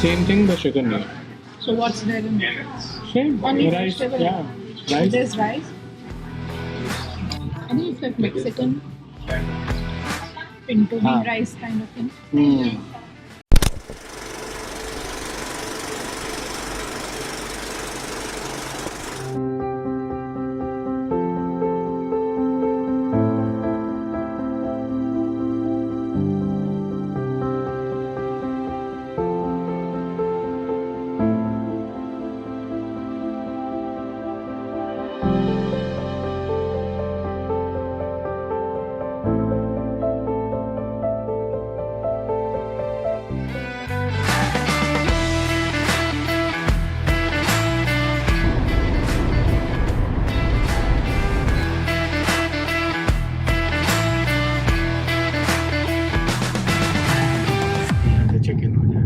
Same thing, but sugar nahi. So what's there in there? Same. Only Rice. vegetable. Yeah. Rice. There's rice. I think it's like Mexican pinto bean rice kind of thing. Chicken हो जाए.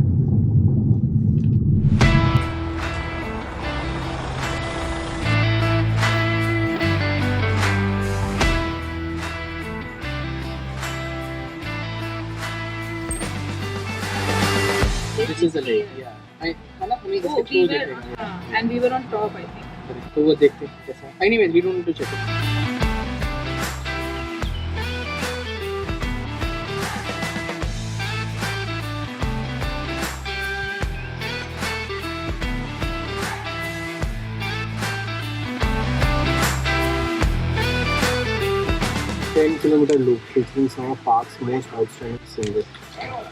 This is the lake. Yeah. Oh, we were, and we were on top, I think. तो वो देखते हैं कैसा. Anyways, we don't need to check it. Kilometer loop featuring some of park's most outstanding scenery.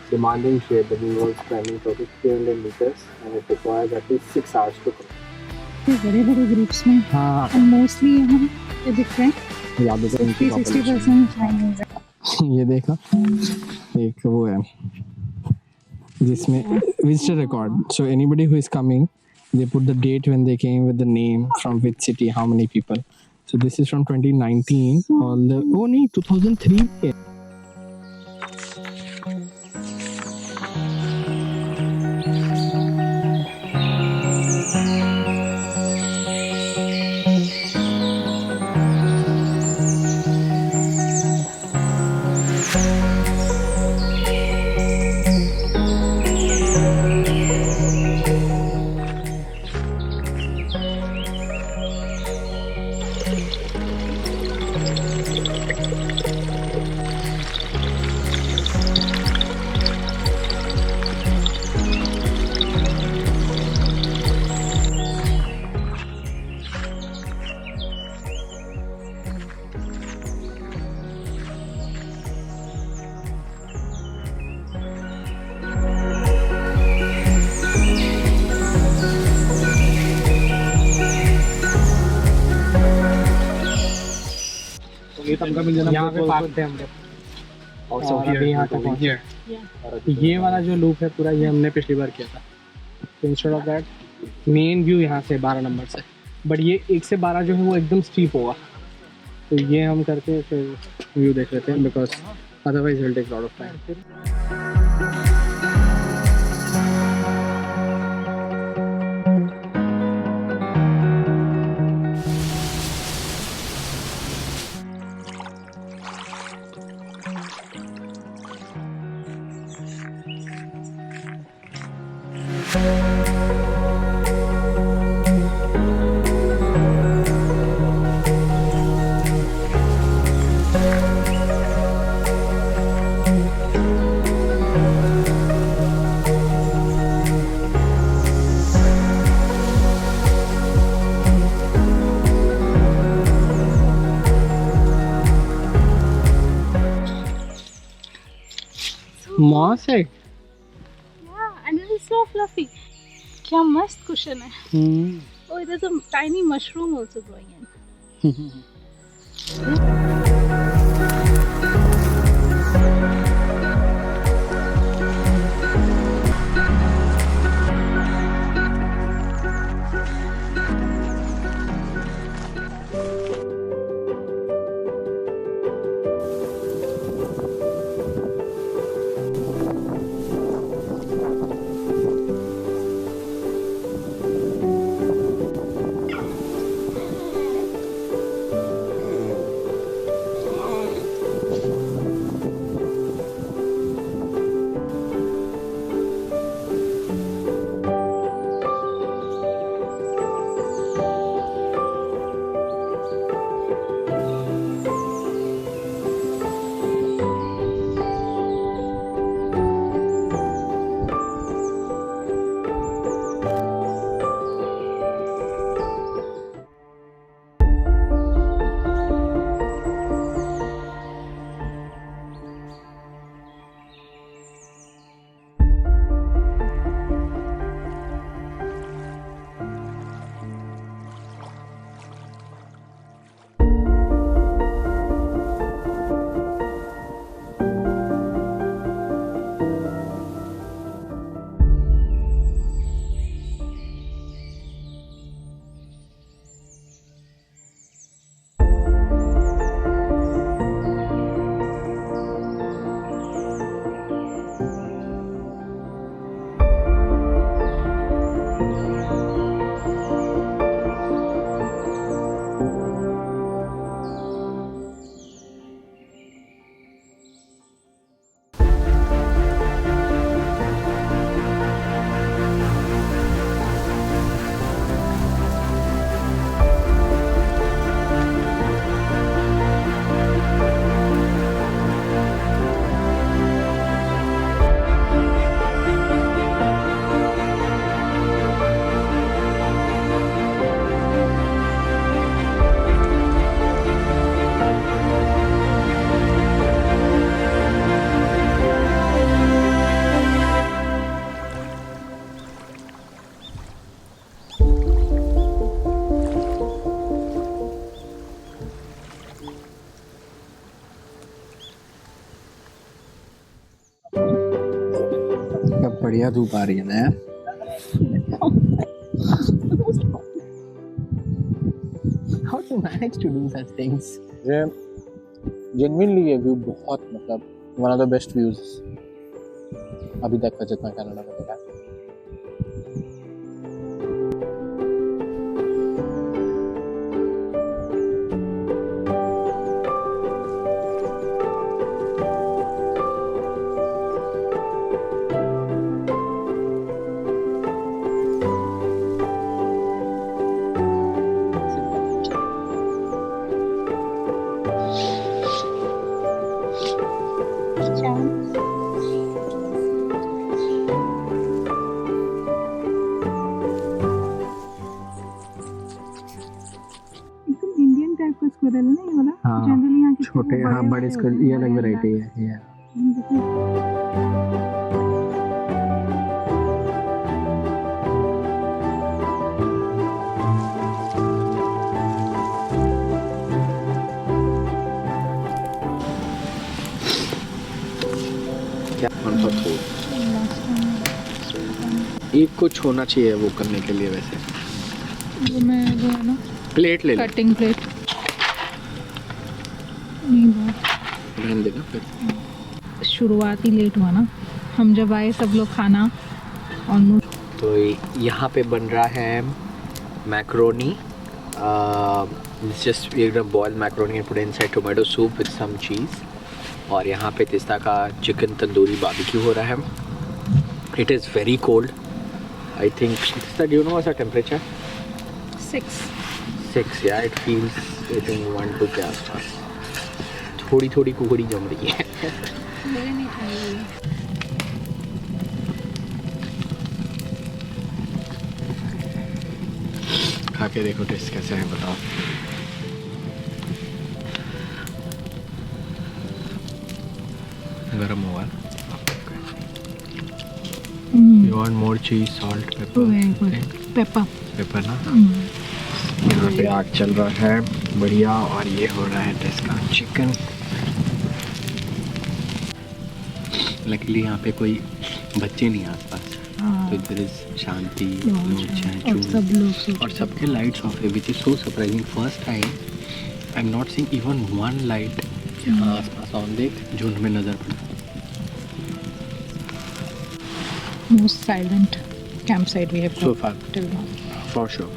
Demanding shape, the world's climbing total 300 meters and it requires at least 6 hours to cross. बड़े बड़े groups में हाँ mostly यहाँ ये दिख रहे हैं याद है 50-60% चाइनीज है. ये देखा एक वो है जिसमें visitor record. So anybody who is coming, they put the date when they came with the name, from which city, how many people. So this is from 2019. All the oh no 2003 के. यहाँ पे park थे हम लोग और अभी यहाँ तक पहुँचे. ये वाला जो लूप है पूरा ये हमने पिछली बार किया था. तो instead of that main view यहाँ से 12 नंबर से, बट ये 1 से 12 जो है वो एकदम स्टीप होगा. तो ये हम करके फिर व्यू देख लेते हैं because otherwise will take lot of time. Moss है. Yeah, and it is so fluffy. क्या मस्त cushion है. Oh, there's a tiny mushroom also growing in. बढ़िया धूप आ रही है ना। How to manage to do such things? ये genuinely ये व्यू बहुत मतलब one of the best views अभी तक का जितना कनाडा में देखा है। इंडियन टाइप का स्क्वायरल है ना ये वाला। हाँ, जनरली यहाँ के छोटे हाँ बड़े स्क्वायर ये अलग वैरायटी है। क्या एक को छोड़ना चाहिए वो करने के लिए वैसे। वो मैं वो है ना प्लेट ले कटिंग प्लेट नहीं वो रहने देना फिर। शुरुआत ही लेट हुआ ना, हम जब आए सब लोग खाना ऑलमोस्ट। तो यहाँ पे बन रहा है मैक्रोनी, जस्ट एकदम boiled macaroni and put inside tomato soup with some cheese. और यहाँ पे तिस्ता का चिकन तंदूरी बारबेक्यू हो रहा है। It is very cold. I think Teesta, do you know what's the temperature? 6 या इट फील्स आई थिंक 1 2 के आसपास। थोड़ी थोड़ी कुकड़ी जम रही है। मेरे नहीं खाई। खा के देखो टेस्ट कैसे है बताओ। गरम हुआ। You want more cheese, salt, pepper? Paper ना। यहाँ पे आग चल रहा है बढ़िया और ये हो रहा है टेस्ट का चिकन। लकीली यहाँ पे कोई बच्चे नहीं आसपास, तो इधर शांति, और सबके लाइट्स ऑफ है, which is so surprising. First time I am not seeing even one light यहाँ आसपास ऑन। देख झुंड में नजर पड़ा। Most silent campsite we have So got far. till now. For sure.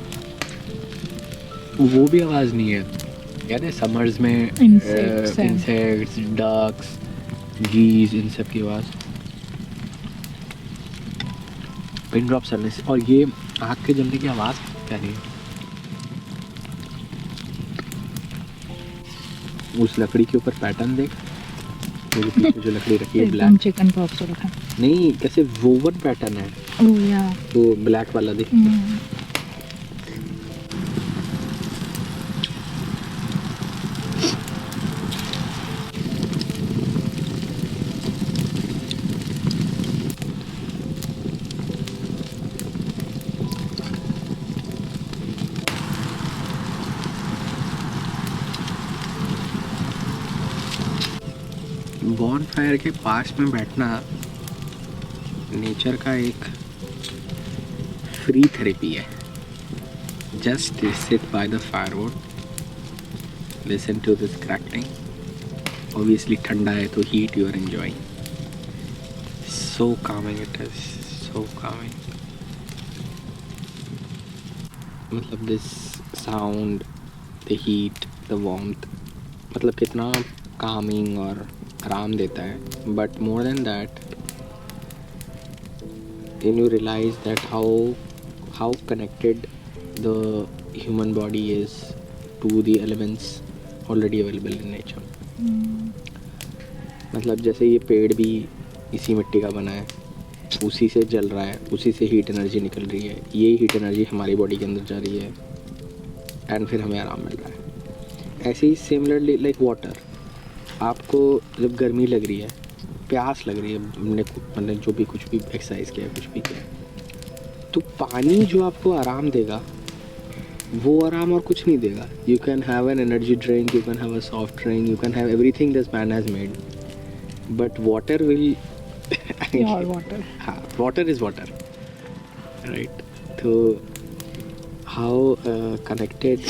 वो भी आवाज़ नहीं है याद है समर्स में इंसेक्ट्स, डक्स, गीज, इन सब की आवाज़, पिन ड्रॉप चलने से। और ये आग के जलने की आवाज़ क्या रही है? उस लकड़ी के ऊपर पैटर्न देख, वो पीछे जो लकड़ी रखी है ब्लैक चिकन पॉक्स रखा नहीं, कैसे वोवन पैटर्न है। ओह या वो ब्लैक वाला देख। बॉन फायर के पास में बैठना नेचर का एक फ्री थेरेपी है। Just sit by the firewood, listen to this crackling. Obviously ठंडा है तो heat you are enjoying. So calming, it is so calming. मतलब this sound, the heat, the warmth, मतलब कितना कामिंग और आराम देता है। But more than that, then you realize that how connected the human body is to the elements already available in nature. मतलब जैसे ये पेड़ भी इसी मिट्टी का बना है, उसी से जल रहा है, उसी से हीट एनर्जी निकल रही है, यही हीट एनर्जी हमारी बॉडी के अंदर जा रही है एंड फिर हमें आराम मिल रहा है। ऐसे ही सिमिलरली लाइक वाटर, आपको जब गर्मी लग रही है, प्यास लग रही है, हमने जो भी कुछ भी एक्सरसाइज किया, कुछ भी किया, तो पानी जो आपको आराम देगा वो आराम और कुछ नहीं देगा। You can have an energy drink, you can have a soft drink, you can have everything this man has made, but water will Pure water. हाँ, water is water, right? So how connected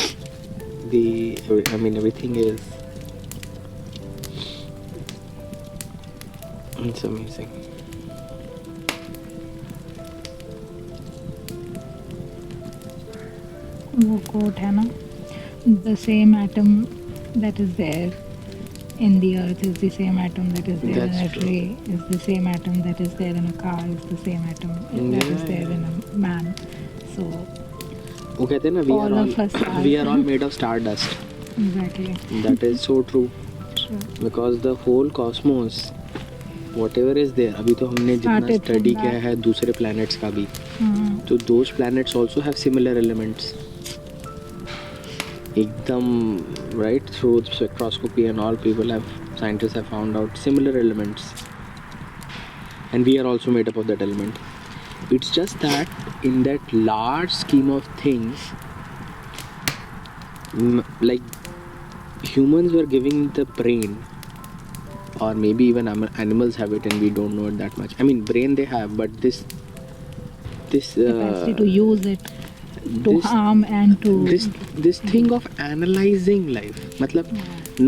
everything is. It's amazing. वो quote है ना, the same atom that is there in the earth is the same atom that is there That's in a true. tree, is the same atom that is there in a car, is the same atom that is there in a man. So वो कहते हैं ना, All of us are. we are all made of stardust. exactly. That is so true. True. Because the whole cosmos, whatever is there, अभी तो हमने जितना Started from study that. किया है दूसरे planets का भी, हाँ. तो those planets also have similar elements. एकदम right, through spectroscopy and all, scientists have found out similar elements, and we are also made up of that element. It's just that in that large scheme of things, like humans were giving the brain, or maybe even animals have it and we don't know it that much. I mean, brain they have, but this Capacity to use it, to this- harm and to this thing of analyzing life, मतलब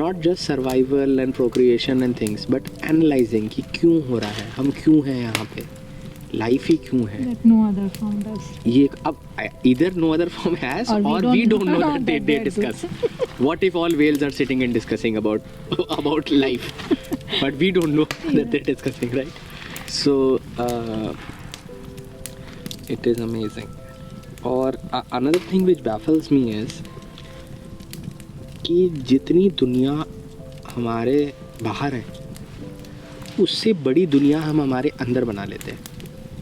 not just survival and procreation and things, but analyzing कि क्यों हो रहा है, हम क्यों हैं यहाँ पे, लाइफ ही क्यों है. that no other form does. ये अब either no other form has, or we don't know that they that discuss. What if all whales are sitting and discussing about life, but we don't know that they're discussing, right? So it is amazing. और another thing which baffles me is कि जितनी दुनिया हमारे बाहर है, उससे बड़ी दुनिया हम हमारे अंदर बना लेते हैं.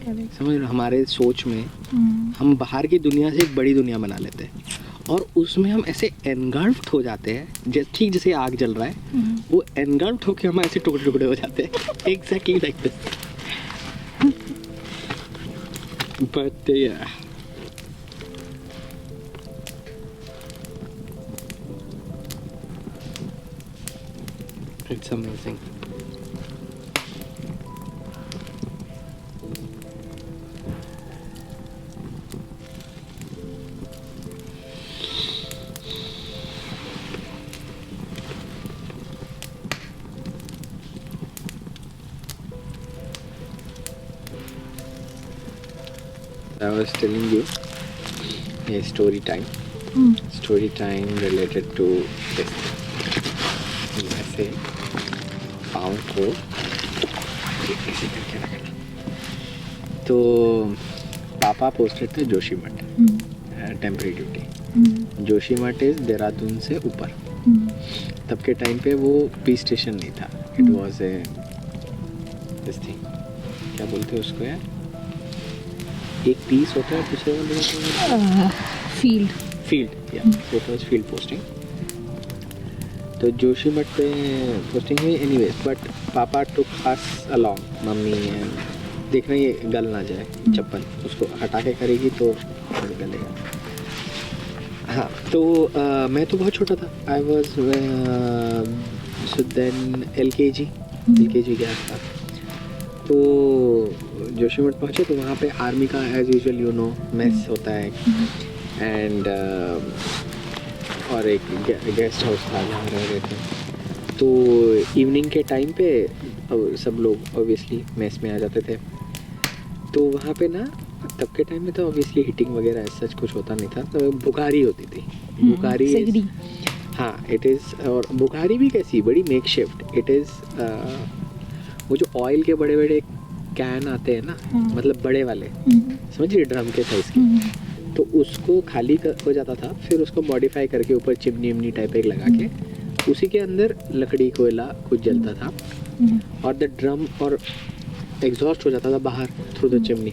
Correct. समझ रहे हो? हमारे सोच में Hmm. हम बाहर की दुनिया से एक बड़ी दुनिया बना लेते हैं, और उसमें हम ऐसे एनगल्फ्ड हो जाते हैं, ठीक जैसे आग जल रहा है, Hmm. वो एनगल्फ्ड होकर हम ऐसे टुकड़े टुकड़े हो जाते हैं. Exactly like this. But it's amazing. I was telling you a story time. Hmm. Story time related to this. ऐसे पाँव को ऐसे करके रखना. तो पापा पोस्टेड थे Joshimath, Hmm. Temporary duty. Hmm. Joshimath is Dehradun से ऊपर. Hmm. तब के टाइम पे वो पी स्टेशन नहीं था. It was a this thing, क्या बोलते हैं उसको यार, एक पीस होता है दूसरे वाले Field. फील्ड, या so it was field posting. तो जोशीमठ पे पोस्टिंग हुई एनीवेज, बट पापा टुक अस अलोंग, मम्मी एंड देखना ये गल ना जाए चप्पल, उसको हटा के करेगी तो गलेगा. हाँ, तो मैं तो बहुत छोटा था. I was so then LKG गया था. तो जोशीमठ पहुँचे तो वहाँ पे आर्मी का as usual you know mess होता है, एंड और एक गेस्ट हाउस था जहाँ रह रहे थे. तो इवनिंग के टाइम पे सब लोग ऑब्वियसली मेस में आ जाते थे. तो वहाँ पे ना तब के टाइम में तो ऑब्वियसली हीटिंग वगैरह सच कुछ होता नहीं था, तो बुखारी होती थी. बुखारी सिगड़ी. हाँ, इट इज़. और बुखारी भी कैसी बड़ी मेक शिफ्ट. इट इज़ वो जो ऑयल के बड़े बड़े कैन आते हैं ना, मतलब बड़े वाले, समझिए ड्रम के साइज़ के, तो उसको खाली हो जाता था, फिर उसको मॉडिफाई करके ऊपर चिमनी उमनी टाइप एक लगा के उसी के अंदर लकड़ी कोयला कुछ जलता था, और द ड्रम और एग्जॉस्ट हो जाता था बाहर थ्रू द चिमनी,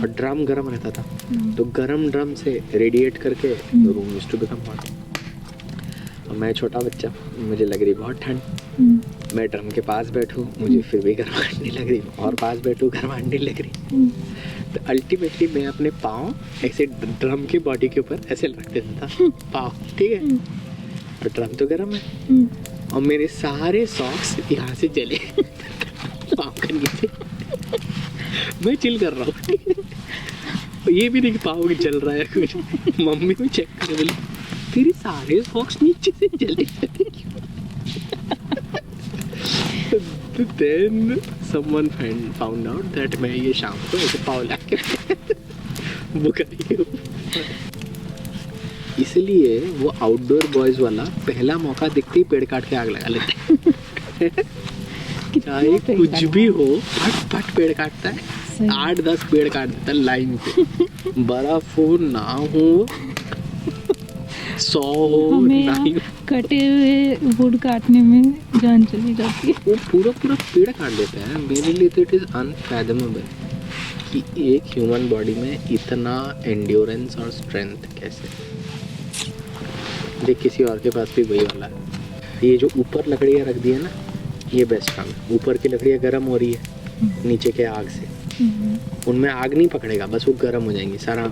और ड्रम गर्म रहता था. तो गर्म ड्रम से रेडिएट करके room used to become hot. और मैं छोटा बच्चा, मुझे लग रही बहुत ठंड, मैं ड्रम के पास बैठूं, मुझे फिर भी गर्माहट नहीं लग रही, और पास बैठूं गर्माहट नहीं लग रही. तो अल्टीमेटली मैं अपने पाँव ऐसे ड्रम की बॉडी के ऊपर ऐसे रख देता था, पाँव, ठीक है, और ड्रम तो गर्म है, और मेरे सारे सॉक्स यहाँ से जले पाँव के नीचे. मैं चिल कर रहा हूँ। ये भी नहीं पाओगे जल रहा है कुछ। मम्मी को चेक कर बोली तेरे सारे सॉक्स नीचे से जले जाते क्यों? Then someone found out that मैं ये शाम को ऐसे पाव लाके बुखारी हूँ। इसलिए वो आउटडोर बॉयज वाला पहला मौका दिखते ही पेड़ काट के आग लगा लेते हैं। चाहे कुछ भी हो फट फट पेड़ काटता है, 8-10 पेड़ काट देता है लाइन पे। बड़ा फोन ना हो 100 हो हमें नहीं, कटे हुए वुड काटने में जान चली जाती है। वो पूरा पूरा पेड़ काट देते हैं। मेरे लिए तो इट इज अनफैथमेबल कि एक ह्यूमन बॉडी में इतना एंड्योरेंस और स्ट्रेंथ कैसे। देख किसी और के पास भी वही वाला है। ये जो ऊपर लकड़ियाँ रख दी है ना, ये बेस्ट काम है। ऊपर की लकड़ियाँ गर्म हो रही है नीचे के आग से, उनमें आग नहीं पकड़ेगा, बस वो गर्म हो जाएंगी, सारा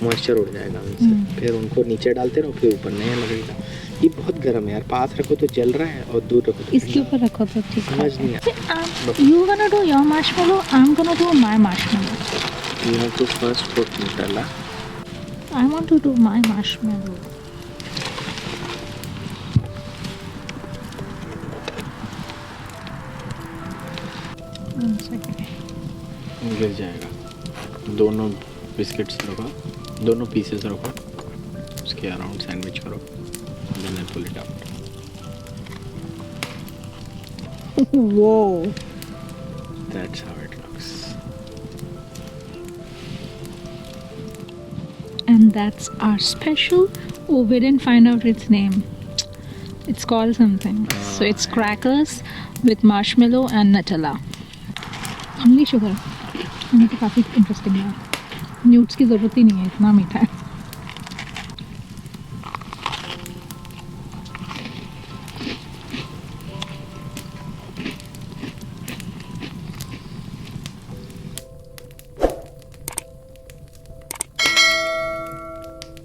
मॉइस्चर उड़ जाएगा उनसे। फिर उनको नीचे डालते रहो, फिर ऊपर नया लगेगा। ये बहुत गर्म है यार, पास रखो तो जल रहा है और दूर रखो तो इसके ऊपर रखो तो ठीक है। समझ नहीं आता। You gonna do your marshmallow, I'm gonna do my marshmallow. You have to first put Nutella. I want to do my marshmallow. One second. गिर जाएगा। दोनों बिस्किट्स रखो, दोनों पीसेस रखो, उसके अराउंड सैंडविच करो, then I pull it out. Whoa. That's how it looks. And that's our special. Oh, we didn't find out its name. It's called something. So it's crackers with marshmallow and Nutella. Only sugar. मुझे तो काफ़ी interesting लगा। Nudes की ज़रूरत ही नहीं है, इतना मीठा है।